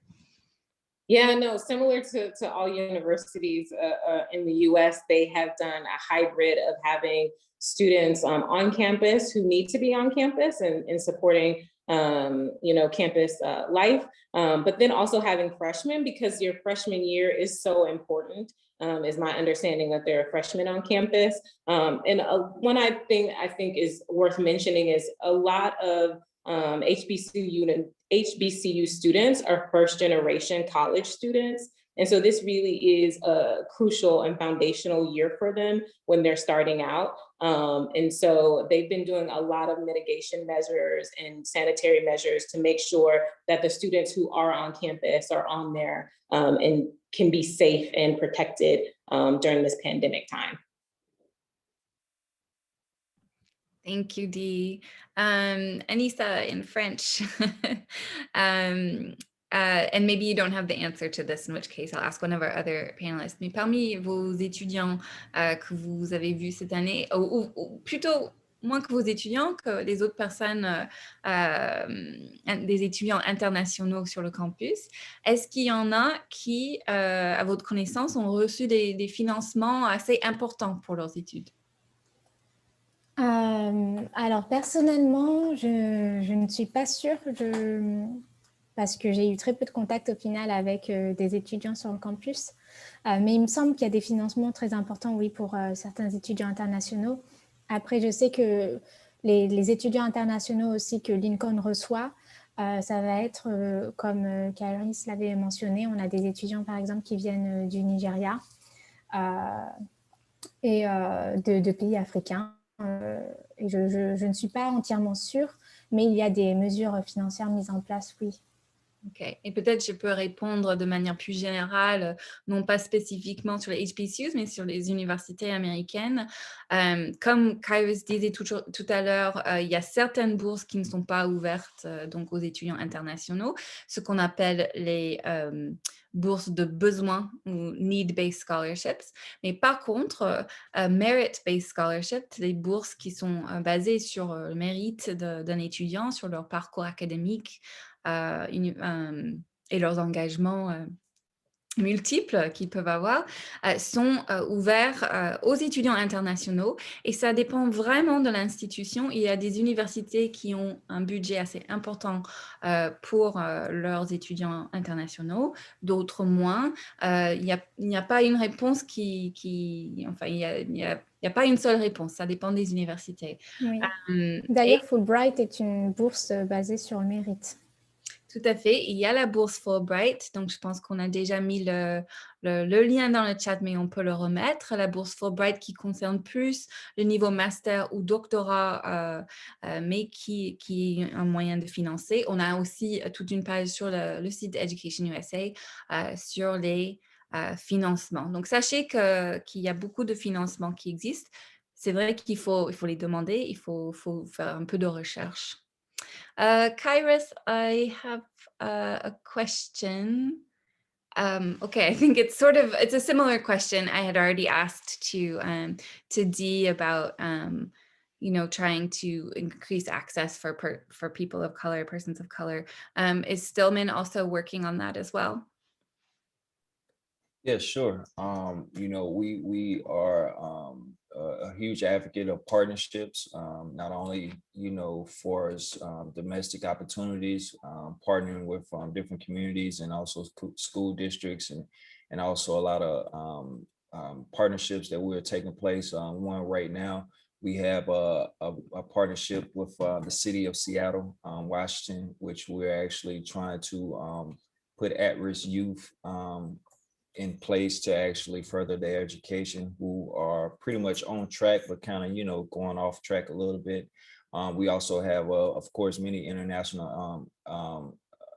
Yeah, no, similar to all universities in the US, they have done a hybrid of having students on campus who need to be on campus and supporting campus life, but then also having freshmen, because your freshman year is so important, is my understanding that there are freshmen on campus. And one I think is worth mentioning is a lot of HBCU students are first generation college students. And so this really is a crucial and foundational year for them when they're starting out. And so they've been doing a lot of mitigation measures and sanitary measures to make sure that the students who are on campus are on there and can be safe and protected during this pandemic time. Thank you, Dee. Anissa, in French. And maybe you don't have the answer to this, in which case I'll ask one of our other panelists. Mais parmi vos étudiants que vous avez vus cette année, ou plutôt moins que vos étudiants, que les autres personnes, des étudiants internationaux sur le campus, est-ce qu'il y en a qui, à votre connaissance, ont reçu des financements assez importants pour leurs études? Alors personnellement, je ne suis pas sûre, parce que j'ai eu très peu de contacts au final avec des étudiants sur le campus. Mais il me semble qu'il y a des financements très importants, oui, pour certains étudiants internationaux. Après, je sais que les étudiants internationaux aussi que Lincoln reçoit, ça va être, comme Kairos l'avait mentionné, on a des étudiants par exemple qui viennent du Nigeria et de pays africains. Et je ne suis pas entièrement sûre, mais il y a des mesures financières mises en place, oui. Ok, et peut-être je peux répondre de manière plus générale, non pas spécifiquement sur les HBCUs, mais sur les universités américaines. Comme Kairos disait tout à l'heure, il y a certaines bourses qui ne sont pas ouvertes donc aux étudiants internationaux, ce qu'on appelle les bourses de besoin ou need-based scholarships. Mais par contre, merit-based scholarships, les bourses qui sont basées sur le mérite d'un étudiant, sur leur parcours académique, et leurs engagements multiples qu'ils peuvent avoir, sont ouverts aux étudiants internationaux, et ça dépend vraiment de l'institution. Il y a des universités qui ont un budget assez important pour leurs étudiants internationaux, d'autres moins. Il n'y a pas une réponse enfin, il n'y a pas une seule réponse, ça dépend des universités. Oui. D'ailleurs, Fulbright est une bourse basée sur le mérite. Tout à fait. Il y a la bourse Fulbright, donc je pense qu'on a déjà mis le lien dans le chat, mais on peut le remettre. La bourse Fulbright qui concerne plus le niveau master ou doctorat, mais qui est un moyen de financer. On a aussi toute une page sur le site Education USA sur les financements. Donc, sachez qu'il y a beaucoup de financements qui existent. C'est vrai qu'il faut les demander, il faut faire un peu de recherche. Kairos, I have a question. Okay, I think it's a similar question I had already asked to Dee about, trying to increase access for people of color, persons of color. Is Stillman also working on that as well? Yeah, sure. You know, we are a huge advocate of partnerships, not only, you know, for as domestic opportunities, partnering with different communities and also school districts, and also a lot of partnerships that we're taking place. One right now, we have a partnership with the city of Seattle, Washington, which we're actually trying to put at-risk youth in place to actually further their education, who are pretty much on track, but kind of, you know, going off track a little bit. We also have, of course, many international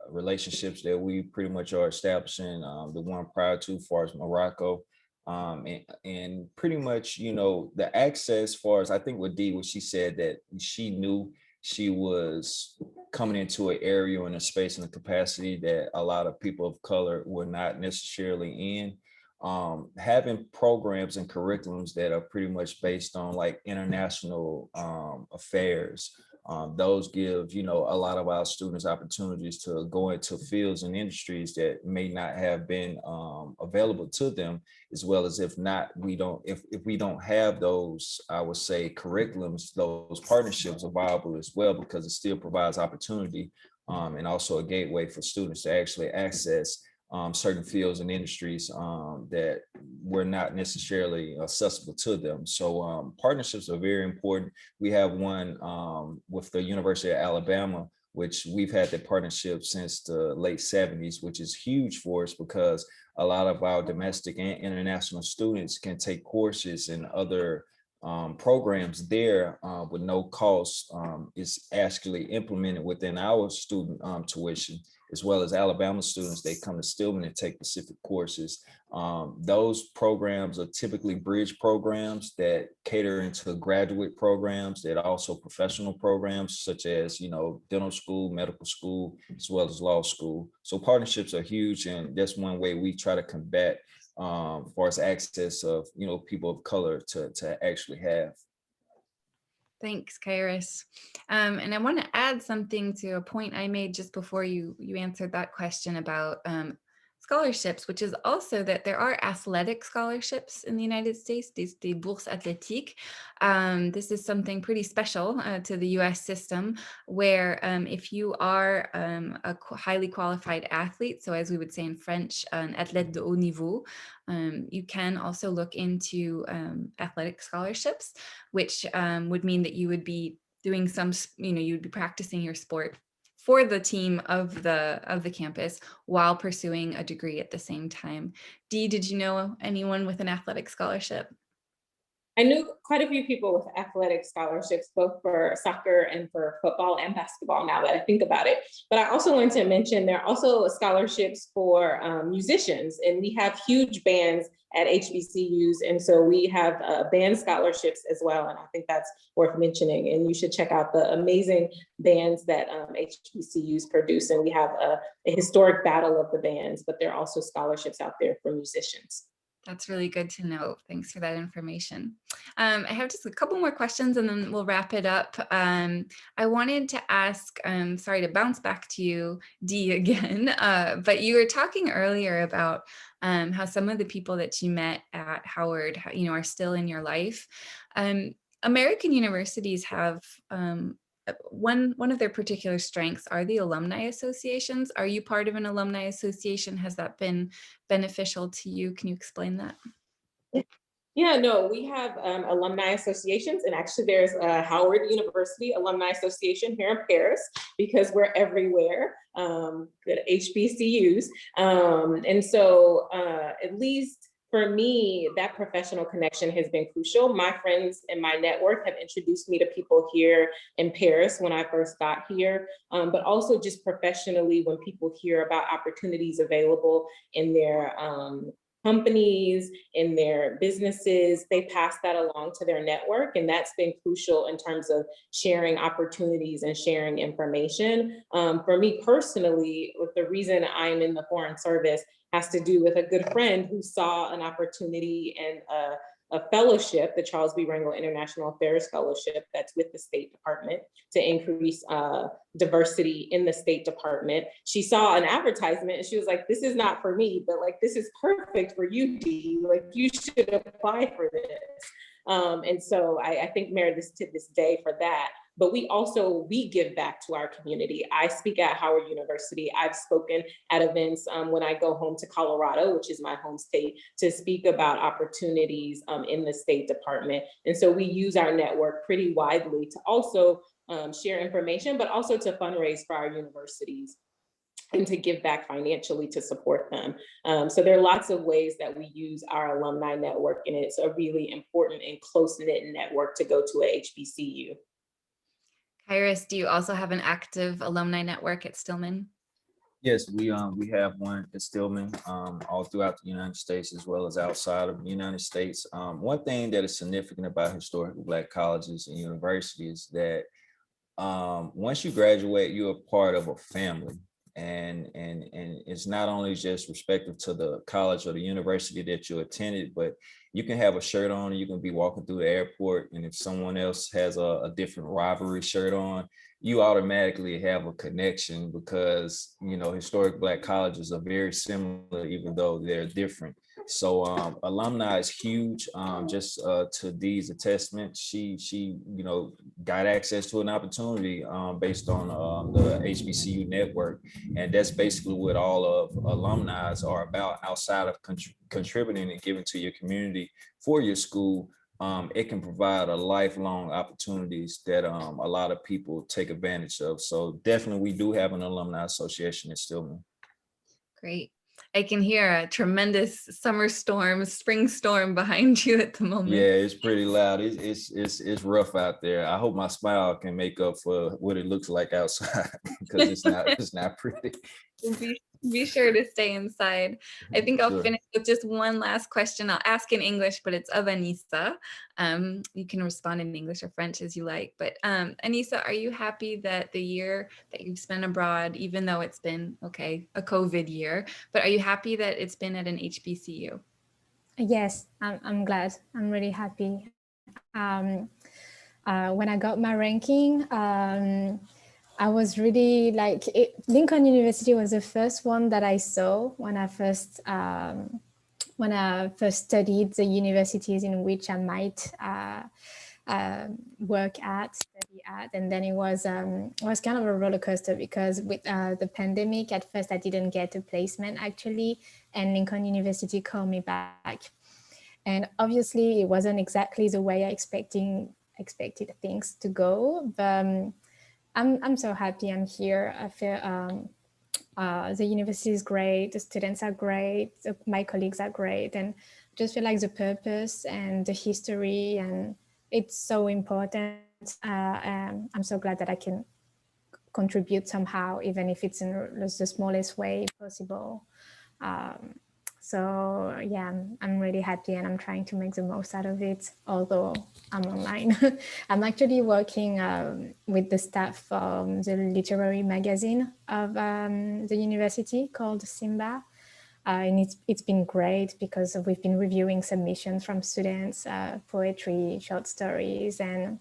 relationships that we pretty much are establishing. The one prior to, as far as Morocco, and pretty much, you know, the access, as far as I think with Dee, what she said, that she knew she was coming into an area and a space and a capacity that a lot of people of color were not necessarily in. Having programs and curriculums that are pretty much based on like international affairs, those give, you know, a lot of our students opportunities to go into fields and industries that may not have been available to them, as well as if we don't have those, I would say, curriculums, those partnerships are viable as well, because it still provides opportunity and also a gateway for students to actually access certain fields and industries that were not necessarily accessible to them. So partnerships are very important. We have one with the University of Alabama, which we've had that partnership since the late 70s, which is huge for us because a lot of our domestic and international students can take courses in other programs there with no cost. Is actually implemented within our student tuition, as well as Alabama students. They come to Stillman and take specific courses. Those programs are typically bridge programs that cater into graduate programs, that are also professional programs, such as, you know, dental school, medical school, as well as law school. So partnerships are huge, and that's one way we try to combat far as access of, you know, people of color to actually have. Thanks, Kairos. And I want to add something to a point I made just before you answered that question about scholarships, which is also that there are athletic scholarships in the United States, des bourses athlétiques. This is something pretty special to the US system, where if you are a highly qualified athlete, so as we would say in French, an athlète de haut niveau, you can also look into athletic scholarships, which would mean that you would be doing some, you know, you'd be practicing your sport for the team of the campus while pursuing a degree at the same time. Dee, did you know anyone with an athletic scholarship? I knew quite a few people with athletic scholarships, both for soccer and for football and basketball, now that I think about it. But I also wanted to mention there are also scholarships for musicians, and we have huge bands at HBCUs. And so we have band scholarships as well. And I think that's worth mentioning. And you should check out the amazing bands that HBCUs produce. And we have a historic battle of the bands, but there are also scholarships out there for musicians. That's really good to know. Thanks for that information. I have just a couple more questions and then we'll wrap it up. I wanted to ask, sorry to bounce back to you, Dee, again, but you were talking earlier about how some of the people that you met at Howard, you know, are still in your life. American universities have one of their particular strengths are the alumni associations. Are you part of an alumni association? Has that been beneficial to you? Can you explain that? Yeah, no, we have alumni associations, and actually there's a Howard University Alumni Association here in Paris, because we're everywhere, good HBCUs. And so at least for me, that professional connection has been crucial. My friends and my network have introduced me to people here in Paris when I first got here, but also just professionally, when people hear about opportunities available in their companies, in their businesses, they pass that along to their network. And that's been crucial in terms of sharing opportunities and sharing information. For me personally, with the reason I'm in the Foreign Service has to do with a good friend who saw an opportunity and a fellowship, the Charles B. Rangel International Affairs Fellowship, that's with the State Department to increase diversity in the State Department. She saw an advertisement and she was like, this is not for me, but like, this is perfect for you, Dee. Like, you should apply for this. And so I think merit this day for that. But we give back to our community. I speak at Howard University. I've spoken at events when I go home to Colorado, which is my home state, to speak about opportunities in the State Department. And so we use our network pretty widely to also share information, but also to fundraise for our universities and to give back financially to support them. So there are lots of ways that we use our alumni network, and it's a really important and close-knit network to go to a HBCU. Kairos, do you also have an active alumni network at Stillman? Yes, we have one at Stillman all throughout the United States as well as outside of the United States. One thing that is significant about historically Black colleges and universities is that once you graduate, you're a part of a family. And it's not only just respective to the college or the university that you attended, but you can have a shirt on and you can be walking through the airport, and if someone else has a different rivalry shirt on, you automatically have a connection because, you know, historic Black colleges are very similar, even though they're different. So alumni is huge. Just to Dee's attestment, she you know, got access to an opportunity based on the HBCU network, and that's basically what all of alumni are about. Outside of contributing and giving to your community for your school, it can provide a lifelong opportunities that a lot of people take advantage of. So definitely, we do have an alumni association at Stillman. Great. I can hear a tremendous summer storm, spring storm behind you at the moment. Yeah, it's pretty loud. It's rough out there. I hope my smile can make up for what it looks like outside because it's not pretty. Be sure to stay inside. I think I'll finish with just one last question. I'll ask in English, but it's of Anissa. You can respond in English or French as you like. But Anissa, are you happy that the year that you've spent abroad, even though it's been, okay, a COVID year, but are you happy that it's been at an HBCU? Yes, I'm glad. I'm really happy. When I got my ranking, I was really like, Lincoln University was the first one that I saw when I first studied the universities in which I might work at, study at, and then it was kind of a roller coaster because with the pandemic, at first I didn't get a placement actually, and Lincoln University called me back, and obviously it wasn't exactly the way I expected things to go, but I'm so happy I'm here. I feel the university is great, the students are great, my colleagues are great, and I just feel like the purpose and the history, and it's so important. And I'm so glad that I can contribute somehow, even if it's in the smallest way possible. So yeah, I'm really happy and I'm trying to make the most out of it, although I'm online. I'm actually working with the staff from the literary magazine of the university called Simba. And it's been great because we've been reviewing submissions from students, poetry, short stories, and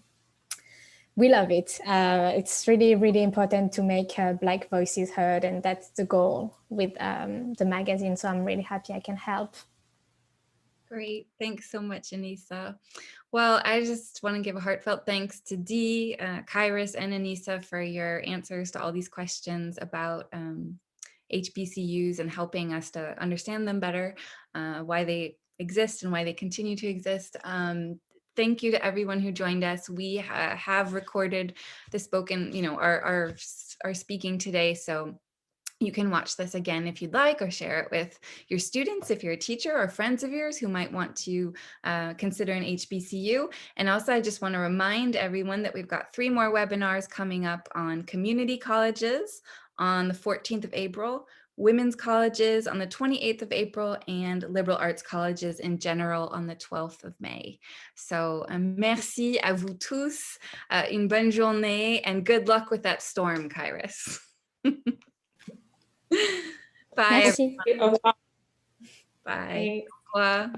we love it. It's really, really important to make Black voices heard, and that's the goal with the magazine. So I'm really happy I can help. Great. Thanks so much, Anissa. Well, I just want to give a heartfelt thanks to Dee, Kairos, and Anissa for your answers to all these questions about HBCUs and helping us to understand them better, why they exist and why they continue to exist. Thank you to everyone who joined us. We have recorded the spoken, our speaking today. So you can watch this again if you'd like, or share it with your students if you're a teacher or friends of yours who might want to consider an HBCU. And also, I just want to remind everyone that we've got 3 more webinars coming up on community colleges on the 14th of April, women's colleges on the 28th of April, and liberal arts colleges in general on the 12th of May. So merci à vous tous, une bonne journée, and good luck with that storm, Kairos. Bye. Merci. Bye. Bye.